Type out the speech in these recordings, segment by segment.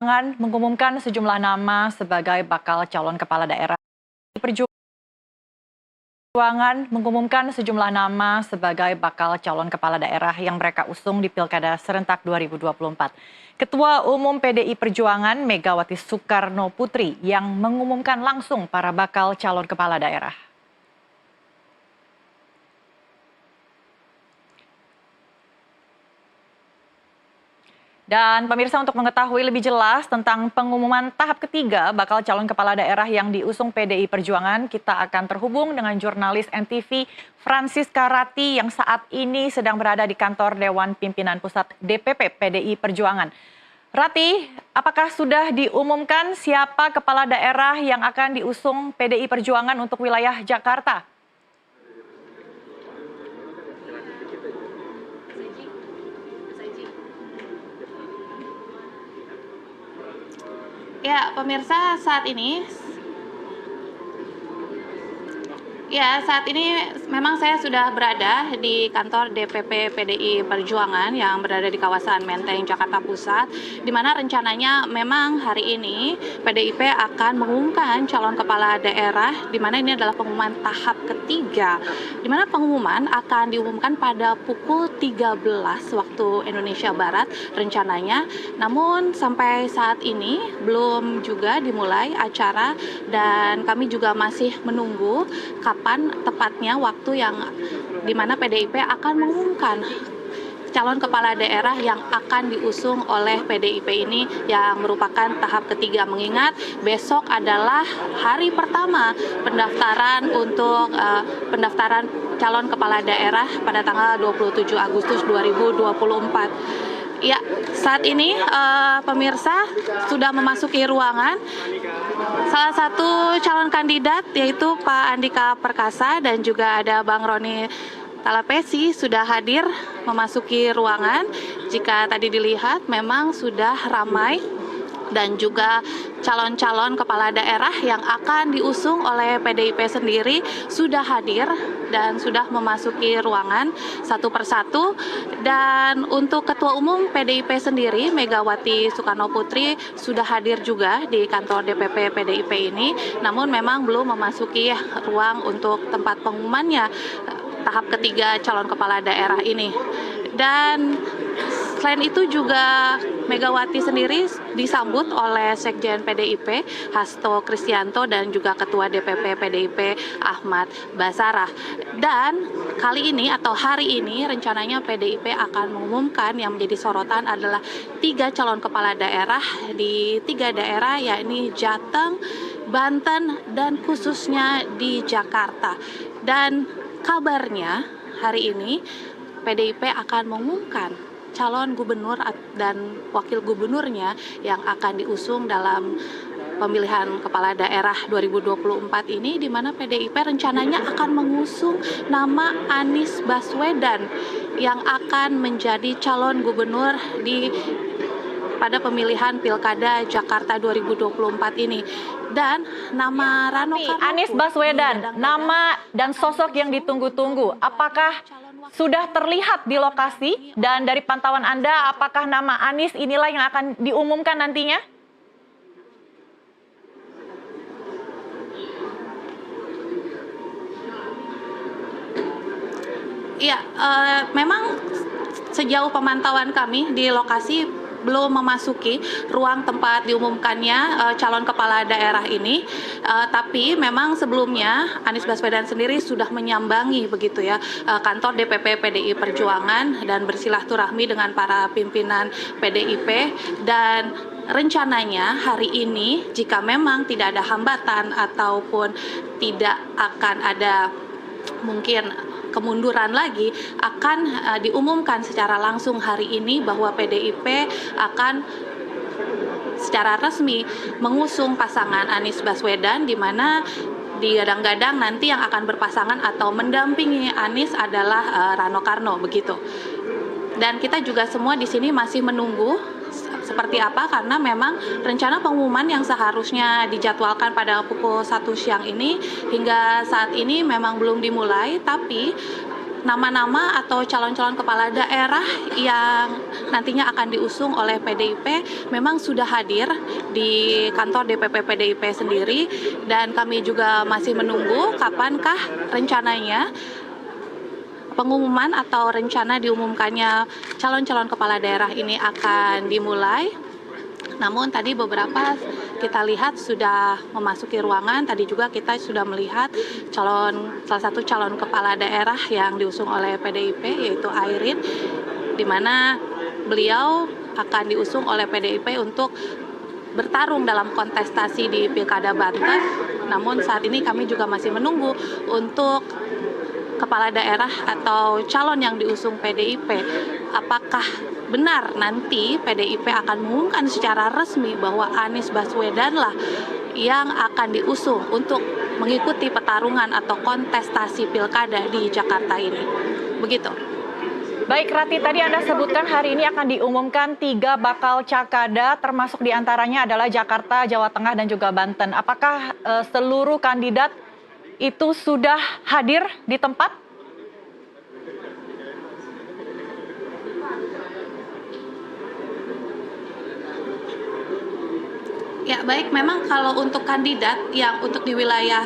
Mengumumkan sejumlah nama sebagai bakal calon kepala daerah. Perjuangan mengumumkan sejumlah nama sebagai bakal calon kepala daerah yang mereka usung di Pilkada serentak 2024. Ketua Umum PDI Perjuangan Megawati Soekarno Putri yang mengumumkan langsung para bakal calon kepala daerah. Dan pemirsa, untuk mengetahui lebih jelas tentang pengumuman tahap ketiga bakal calon kepala daerah yang diusung PDI Perjuangan, kita akan terhubung dengan jurnalis NTV Francisca Rati yang saat ini sedang berada di kantor Dewan Pimpinan Pusat DPP PDI Perjuangan. Rati, apakah sudah diumumkan siapa kepala daerah yang akan diusung PDI Perjuangan untuk wilayah Jakarta? Ya, pemirsa, saat ini memang saya sudah berada di kantor DPP PDI Perjuangan yang berada di kawasan Menteng, Jakarta Pusat, di mana rencananya memang hari ini PDIP akan mengumumkan calon kepala daerah, di mana ini adalah pengumuman tahap ketiga, di mana pengumuman akan diumumkan pada pukul 13 waktu Indonesia Barat rencananya. Namun sampai saat ini belum juga dimulai acara dan kami juga masih menunggu kapan tepatnya waktu yang dimana PDIP akan mengumumkan calon kepala daerah yang akan diusung oleh PDIP ini yang merupakan tahap ketiga, mengingat besok adalah hari pertama pendaftaran untuk pendaftaran calon kepala daerah pada tanggal 27 Agustus 2024. Ya, saat ini pemirsa sudah memasuki ruangan. Salah satu calon kandidat yaitu Pak Andika Perkasa dan juga ada Bang Roni Talapesi sudah hadir memasuki ruangan. Jika tadi dilihat memang sudah ramai dan juga calon-calon kepala daerah yang akan diusung oleh PDIP sendiri sudah hadir dan sudah memasuki ruangan satu persatu. Dan untuk Ketua Umum PDIP sendiri, Megawati Soekarno Putri, sudah hadir juga di kantor DPP PDIP ini, namun memang belum memasuki ruang untuk tempat pengumumannya tahap ketiga calon kepala daerah ini. Dan selain itu juga Megawati sendiri disambut oleh Sekjen PDIP Hasto Kristianto dan juga Ketua DPP PDIP Ahmad Basarah. Dan kali ini atau hari ini rencananya PDIP akan mengumumkan yang menjadi sorotan adalah 3 calon kepala daerah di 3 daerah, yakni Jateng, Banten, dan khususnya di Jakarta. Dan kabarnya hari ini PDIP akan mengumumkan calon gubernur dan wakil gubernurnya yang akan diusung dalam pemilihan kepala daerah 2024 ini, di mana PDIP rencananya akan mengusung nama Anies Baswedan yang akan menjadi calon gubernur pada pemilihan Pilkada Jakarta 2024 ini. Dan nama Rano Karno, Anies Baswedan, nama dan sosok yang ditunggu-tunggu, apakah sudah terlihat di lokasi? Dan dari pantauan Anda, apakah nama Anies inilah yang akan diumumkan nantinya? Iya, memang sejauh pemantauan kami di lokasi belum memasuki ruang tempat diumumkannya calon kepala daerah ini, tapi memang sebelumnya Anies Baswedan sendiri sudah menyambangi begitu ya kantor DPP PDI Perjuangan dan bersilaturahmi dengan para pimpinan PDIP. Dan rencananya hari ini jika memang tidak ada hambatan ataupun tidak akan ada mungkin kemunduran lagi, akan diumumkan secara langsung hari ini bahwa PDIP akan secara resmi mengusung pasangan Anies Baswedan, di mana digadang-gadang nanti yang akan berpasangan atau mendampingi Anies adalah Rano Karno begitu. Dan kita juga semua di sini masih menunggu seperti apa, karena memang rencana pengumuman yang seharusnya dijadwalkan pada pukul 1 siang ini hingga saat ini memang belum dimulai, tapi nama-nama atau calon-calon kepala daerah yang nantinya akan diusung oleh PDIP memang sudah hadir di kantor DPP PDIP sendiri, dan kami juga masih menunggu kapankah rencananya pengumuman atau rencana diumumkannya calon-calon kepala daerah ini akan dimulai. Namun tadi beberapa kita lihat sudah memasuki ruangan. Tadi juga kita sudah melihat salah satu calon kepala daerah yang diusung oleh PDIP, yaitu Airin, di mana beliau akan diusung oleh PDIP untuk bertarung dalam kontestasi di Pilkada Banten. Namun saat ini kami juga masih menunggu untuk kepala daerah atau calon yang diusung PDIP. Apakah benar nanti PDIP akan mengumumkan secara resmi bahwa Anies Baswedan lah yang akan diusung untuk mengikuti pertarungan atau kontestasi pilkada di Jakarta ini. Begitu. Baik Rati, tadi Anda sebutkan hari ini akan diumumkan 3 bakal cakada, termasuk diantaranya adalah Jakarta, Jawa Tengah, dan juga Banten. Apakah seluruh kandidat itu sudah hadir di tempat? Ya baik, memang kalau untuk kandidat yang untuk di wilayah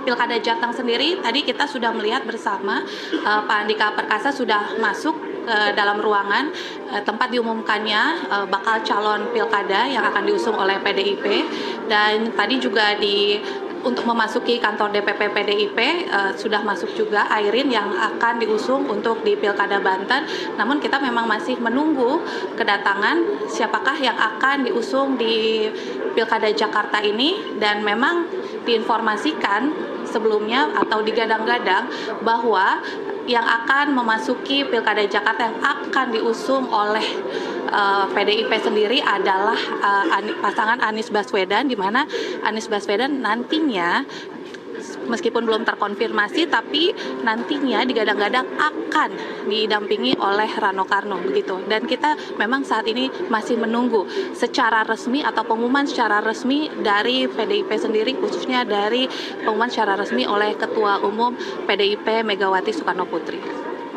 Pilkada Jateng sendiri, tadi kita sudah melihat bersama Pak Andika Perkasa sudah masuk ke dalam ruangan tempat diumumkannya bakal calon pilkada yang akan diusung oleh PDIP, dan tadi juga untuk memasuki kantor DPP PDIP sudah masuk juga Airin yang akan diusung untuk di Pilkada Banten. Namun kita memang masih menunggu kedatangan siapakah yang akan diusung di Pilkada Jakarta ini, dan memang diinformasikan sebelumnya atau digadang-gadang bahwa yang akan memasuki Pilkada Jakarta yang akan diusung oleh PDIP sendiri adalah pasangan Anies Baswedan, di mana Anies Baswedan nantinya meskipun belum terkonfirmasi tapi nantinya digadang-gadang akan didampingi oleh Rano Karno begitu. Dan kita memang saat ini masih menunggu secara resmi atau pengumuman secara resmi dari PDIP sendiri, khususnya dari pengumuman secara resmi oleh Ketua Umum PDIP Megawati Soekarnoputri.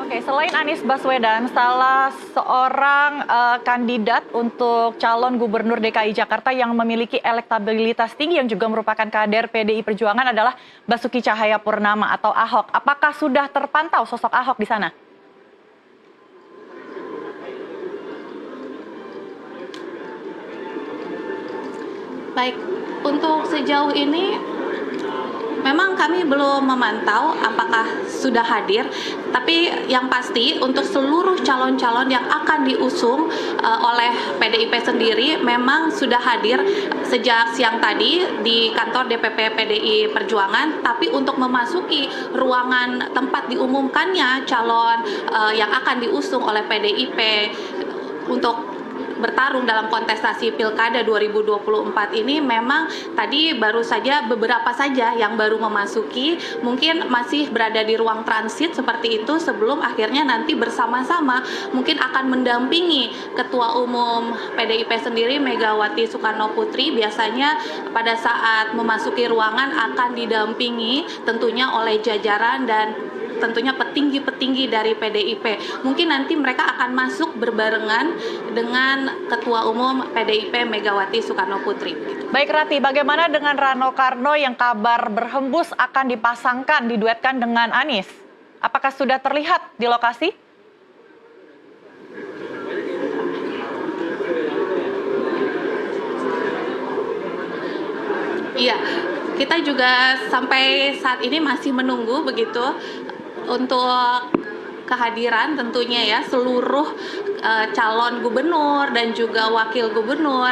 Oke, selain Anies Baswedan, salah seorang kandidat untuk calon gubernur DKI Jakarta yang memiliki elektabilitas tinggi yang juga merupakan kader PDI Perjuangan adalah Basuki Cahayapurnama atau Ahok. Apakah sudah terpantau sosok Ahok di sana? Baik, untuk sejauh ini memang kami belum memantau apakah sudah hadir, tapi yang pasti untuk seluruh calon-calon yang akan diusung oleh PDIP sendiri memang sudah hadir sejak siang tadi di kantor DPP PDI Perjuangan. Tapi untuk memasuki ruangan tempat diumumkannya calon yang akan diusung oleh PDIP untuk bertarung dalam kontestasi Pilkada 2024 ini memang tadi baru saja beberapa saja yang baru memasuki, mungkin masih berada di ruang transit seperti itu sebelum akhirnya nanti bersama-sama mungkin akan mendampingi Ketua Umum PDIP sendiri Megawati Soekarnoputri. Biasanya pada saat memasuki ruangan akan didampingi tentunya oleh jajaran dan tentunya petinggi-petinggi dari PDIP. Mungkin nanti mereka akan masuk berbarengan dengan Ketua Umum PDIP Megawati Soekarnoputri. Baik Rati, bagaimana dengan Rano Karno yang kabar berhembus akan dipasangkan, diduetkan dengan Anies? Apakah sudah terlihat di lokasi? Iya, kita juga sampai saat ini masih menunggu begitu untuk kehadiran tentunya ya seluruh calon gubernur dan juga wakil gubernur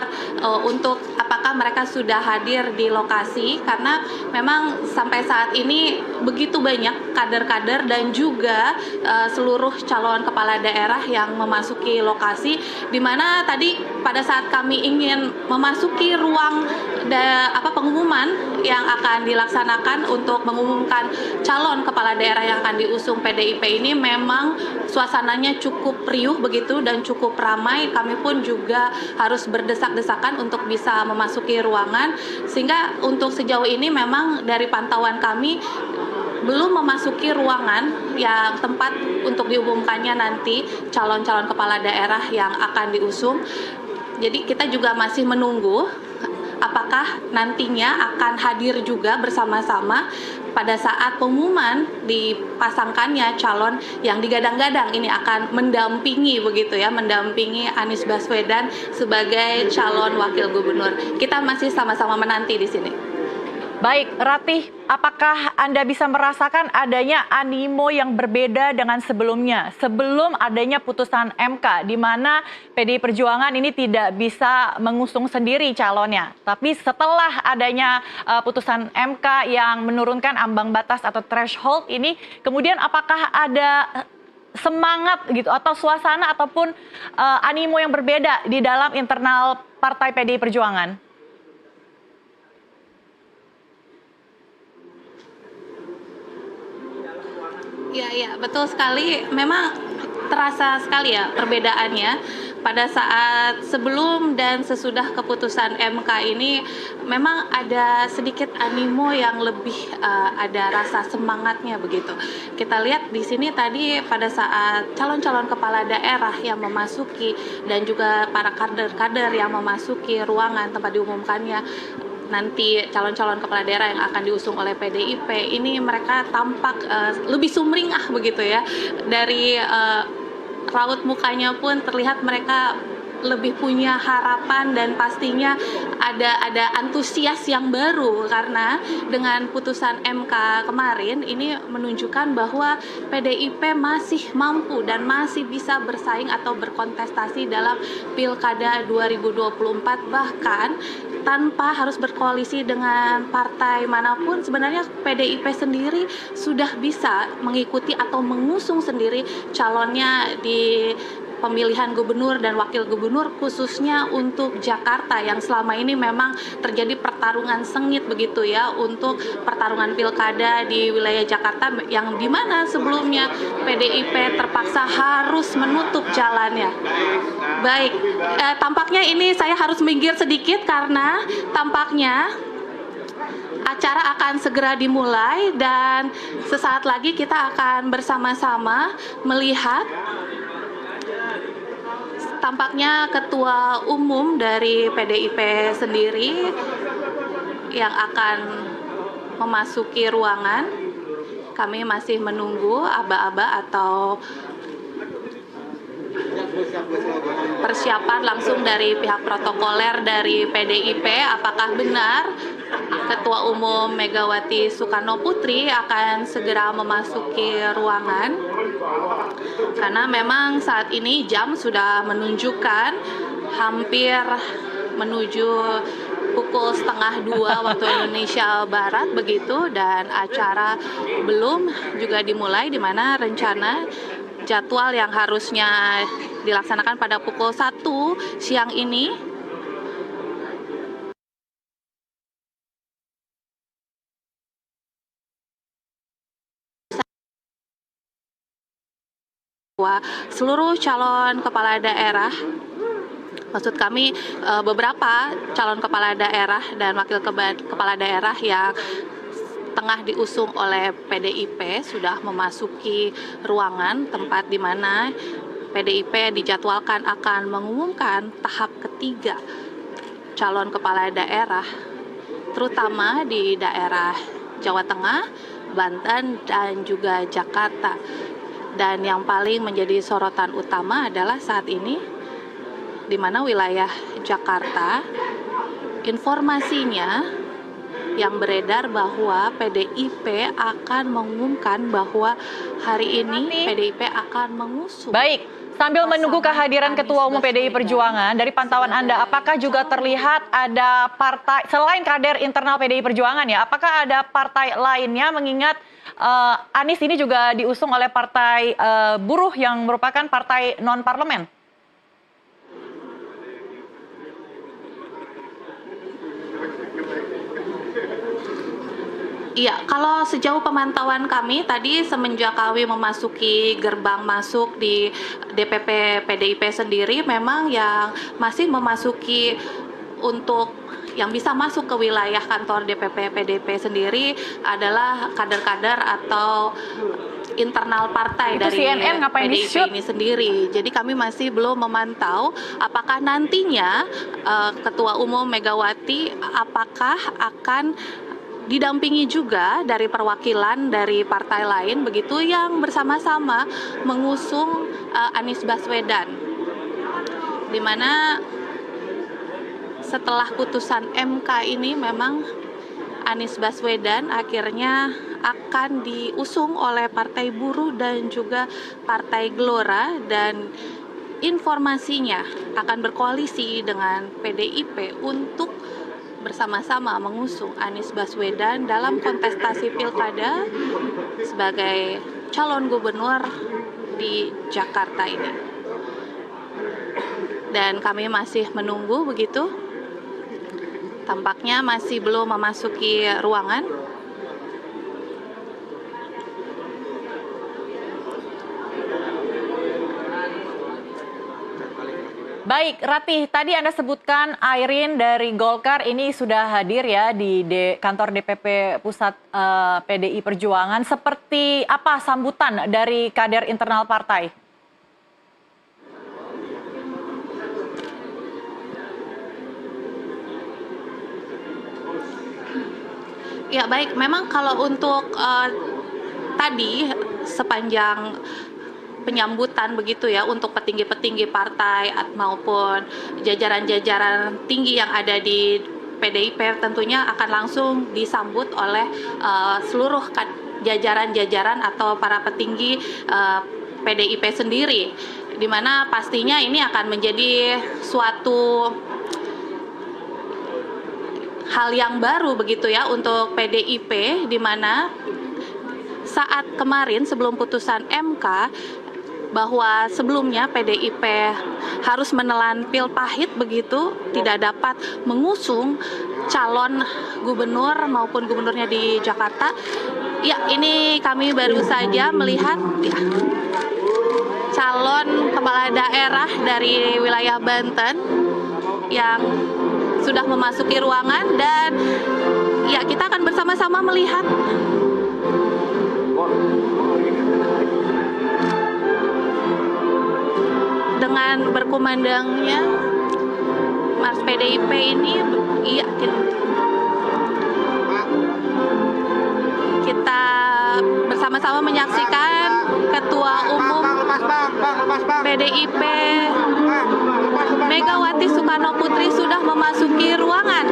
untuk apakah mereka sudah hadir di lokasi, karena memang sampai saat ini begitu banyak kader-kader dan juga seluruh calon kepala daerah yang memasuki lokasi, di mana tadi pada saat kami ingin memasuki ruang pengumuman yang akan dilaksanakan untuk mengumumkan calon kepala daerah yang akan diusung PDIP ini, memang suasananya cukup riuh begitu dan cukup ramai. Kami pun juga harus berdesak-desakan untuk bisa memasuki ruangan, sehingga untuk sejauh ini memang dari pantauan kami belum memasuki ruangan yang tempat untuk diumumkannya nanti calon-calon kepala daerah yang akan diusung. Jadi kita juga masih menunggu apakah nantinya akan hadir juga bersama-sama pada saat pengumuman dipasangkannya calon yang digadang-gadang ini akan mendampingi begitu ya, mendampingi Anies Baswedan sebagai calon wakil gubernur. Kita masih sama-sama menanti di sini. Baik, Ratih, apakah Anda bisa merasakan adanya animo yang berbeda dengan sebelumnya? Sebelum adanya putusan MK, di mana PDI Perjuangan ini tidak bisa mengusung sendiri calonnya. Tapi setelah adanya putusan MK yang menurunkan ambang batas atau threshold ini, kemudian apakah ada semangat gitu atau suasana ataupun animo yang berbeda di dalam internal Partai PDI Perjuangan? Iya, betul sekali. Memang terasa sekali ya perbedaannya pada saat sebelum dan sesudah keputusan MK ini. Memang ada sedikit animo yang lebih ada rasa semangatnya begitu. Kita lihat di sini tadi pada saat calon-calon kepala daerah yang memasuki dan juga para kader-kader yang memasuki ruangan tempat diumumkannya nanti calon-calon kepala daerah yang akan diusung oleh PDIP ini, mereka tampak lebih sumringah begitu ya. Dari raut mukanya pun terlihat mereka lebih punya harapan dan pastinya ada antusias yang baru, karena dengan putusan MK kemarin ini menunjukkan bahwa PDIP masih mampu dan masih bisa bersaing atau berkontestasi dalam Pilkada 2024, bahkan tanpa harus berkoalisi dengan partai manapun. Sebenarnya PDIP sendiri sudah bisa mengikuti atau mengusung sendiri calonnya di pemilihan gubernur dan wakil gubernur, khususnya untuk Jakarta yang selama ini memang terjadi pertarungan sengit begitu ya untuk pertarungan pilkada di wilayah Jakarta, yang dimana sebelumnya PDIP terpaksa harus menutup jalannya. Baik, tampaknya ini saya harus minggir sedikit karena tampaknya acara akan segera dimulai dan sesaat lagi kita akan bersama-sama melihat tampaknya Ketua Umum dari PDIP sendiri yang akan memasuki ruangan. Kami masih menunggu aba-aba atau persiapan langsung dari pihak protokoler dari PDIP. Apakah benar Ketua Umum Megawati Soekarno Putri akan segera memasuki ruangan? Karena memang saat ini jam sudah menunjukkan hampir menuju pukul 1:30 waktu Indonesia Barat begitu, dan acara belum juga dimulai, di mana rencana jadwal yang harusnya dilaksanakan pada pukul 1 siang ini bahwa seluruh calon kepala daerah, maksud kami beberapa calon kepala daerah dan wakil kepala daerah yang tengah diusung oleh PDIP sudah memasuki ruangan tempat di mana PDIP dijadwalkan akan mengumumkan tahap ketiga calon kepala daerah, terutama di daerah Jawa Tengah, Banten, dan juga Jakarta. Dan yang paling menjadi sorotan utama adalah saat ini di mana wilayah Jakarta, informasinya yang beredar bahwa PDIP akan mengumumkan bahwa hari ini PDIP akan mengusung. Baik, sambil menunggu kehadiran Ketua Umum PDI Perjuangan, dari pantauan Anda, apakah juga terlihat ada partai, selain kader internal PDI Perjuangan ya, apakah ada partai lainnya, mengingat Anies ini juga diusung oleh Partai Buruh yang merupakan partai non-parlemen? Iya, kalau sejauh pemantauan kami tadi semenjak kami memasuki gerbang masuk di DPP PDIP sendiri, memang yang masih memasuki untuk yang bisa masuk ke wilayah kantor DPP PDIP sendiri adalah kader-kader atau internal partai Itu dari CNN ngapain PDIP di-shoot? ini sendiri. Jadi kami masih belum memantau apakah nantinya Ketua Umum Megawati apakah akan didampingi juga dari perwakilan dari partai lain begitu yang bersama-sama mengusung Anies Baswedan. Di mana setelah putusan MK ini memang Anies Baswedan akhirnya akan diusung oleh Partai Buruh dan juga Partai Gelora, dan informasinya akan berkoalisi dengan PDIP untuk bersama-sama mengusung Anies Baswedan dalam kontestasi pilkada sebagai calon gubernur di Jakarta ini. Dan kami masih menunggu begitu. Tampaknya masih belum memasuki ruangan. Baik, Ratih, tadi Anda sebutkan Airin dari Golkar ini sudah hadir ya di kantor DPP Pusat PDI Perjuangan. Seperti apa sambutan dari kader internal partai? Ya baik, memang kalau untuk tadi sepanjang penyambutan begitu ya untuk petinggi-petinggi partai maupun jajaran-jajaran tinggi yang ada di PDIP tentunya akan langsung disambut oleh seluruh jajaran-jajaran atau para petinggi PDIP sendiri, di mana pastinya ini akan menjadi suatu hal yang baru begitu ya untuk PDIP, di mana saat kemarin sebelum putusan MK bahwa sebelumnya PDIP harus menelan pil pahit begitu, tidak dapat mengusung calon gubernur maupun gubernurnya di Jakarta. Ya, ini kami baru saja melihat ya, calon kepala daerah dari wilayah Banten yang sudah memasuki ruangan, dan ya kita akan bersama-sama melihat dengan berkumandangnya Mars PDIP ini. Iya, kita bersama-sama menyaksikan Ketua Umum PDIP Megawati Soekarno Putri sudah memasuki ruangan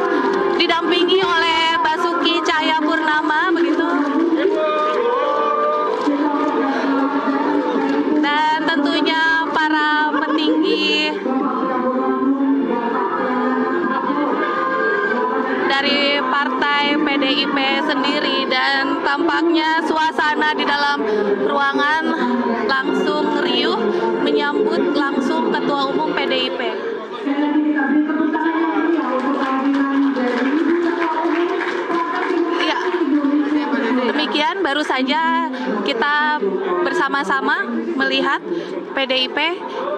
didampingi oleh Basuki Cahayapurnama begitu. Dan tentunya para petinggi dari partai PDIP sendiri, dan tampaknya suasana di dalam ruangan langsung riuh menyambut langsung Ketua Umum PDIP. Ya, demikian baru saja kita bersama-sama melihat PDIP,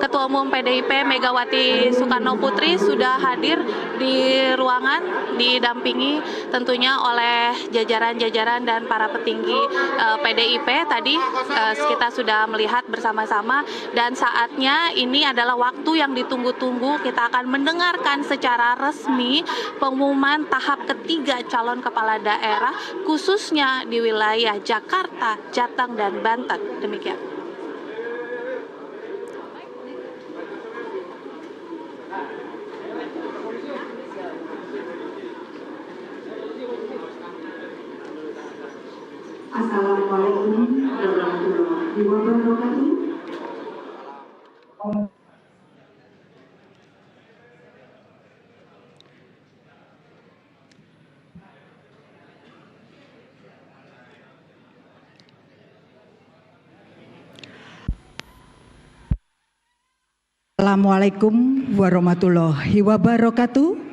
Ketua Umum PDIP Megawati Soekarno Putri sudah hadir di ruangan didampingi tentunya oleh jajaran-jajaran dan para petinggi PDIP. Tadi kita sudah melihat bersama-sama, dan saatnya ini adalah waktu yang ditunggu-tunggu. Kita akan mendengarkan secara resmi pengumuman tahap ketiga calon kepala daerah khususnya di wilayah Jakarta, Jateng, dan Banten. Demikian. Assalamualaikum warahmatullahi wabarakatuh. Assalamualaikum warahmatullahi wabarakatuh.